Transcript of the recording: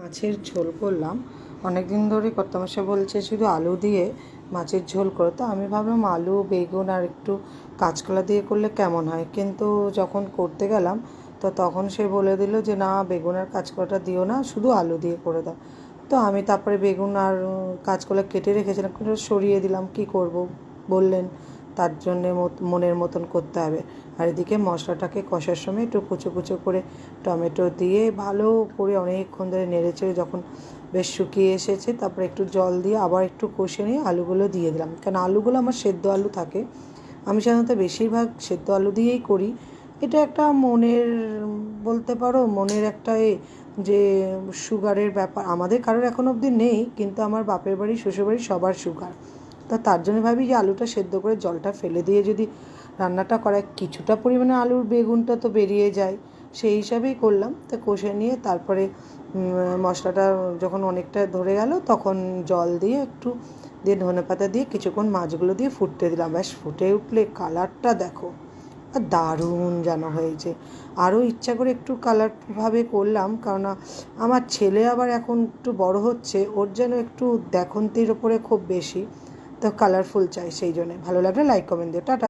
মাছের ঝোল করলাম। অনেক দিন ধরে কর্তামশাই বলছে শুধু আলু দিয়ে মাছের ঝোল করো, তো আমি ভাবলাম আলু বেগুন আর একটু কাঁচকলা দিয়ে করলে কেমন হয়, কিন্তু যখন করতে গেলাম তো তখন সে বলে দিল যে না, বেগুন আর কাঁচকলাটা দিও না, শুধু আলু দিয়ে করে দাও। তো আমি তারপরে বেগুন আর কাঁচকলা কেটে রেখেছিলাম, কিন্তু সরিয়ে দিলাম, কি করব বললেন, তার জন্যে মনের মতন করতে হবে। আর এদিকে মশলাটাকে কষার সময় একটু কুচো কুচো করে টমেটো দিয়ে ভালো করে অনেকক্ষণ ধরে নেড়েচেড়ে যখন বেশ শুকিয়ে এসেছে, তারপরে একটু জল দিয়ে আবার একটু কষে নিয়ে আলুগুলো দিয়ে দিলাম, কারণ আলুগুলো আমার সেদ্ধ আলু থাকে। আমি সাধারণত বেশিরভাগ সেদ্ধ আলু দিয়েই করি। এটা একটা মনের, বলতে পারো মনের একটা যে সুগারের ব্যাপার আমাদের কারোর এখন অবধি নেই, কিন্তু আমার বাপের বাড়ি শ্বশুরবাড়ি সবার সুগার। তা তার জন্য ভাবি যে আলুটা সেদ্ধ করে জলটা ফেলে দিয়ে যদি রান্নাটা করায়, কিছুটা পরিমাণে আলুর বেগুনটা তো বেরিয়ে যায়, সেই হিসাবেই করলাম। তো কষে নিয়ে তারপরে মশলাটা যখন অনেকটা ধরে গেল তখন জল দিয়ে একটু দিয়ে ধনেপাতা দিয়ে কিছুক্ষণ মাছগুলো দিয়ে ফুটতে দিলাম। ব্যাস ফুটে উঠলে কালারটা দেখো, আর দারুণ যেন হয়েছে। আরও ইচ্ছা করে একটু কালারভাবে করলাম, কারণ আমার ছেলে আবার এখন একটু বড় হচ্ছে, ওর যেন একটু দেখন্তির ওপরে খুব বেশি, তো কালারফুল চাই, সেই জন্যে। ভালো লাগলে লাইক কমেন্ট দিও, টাটা।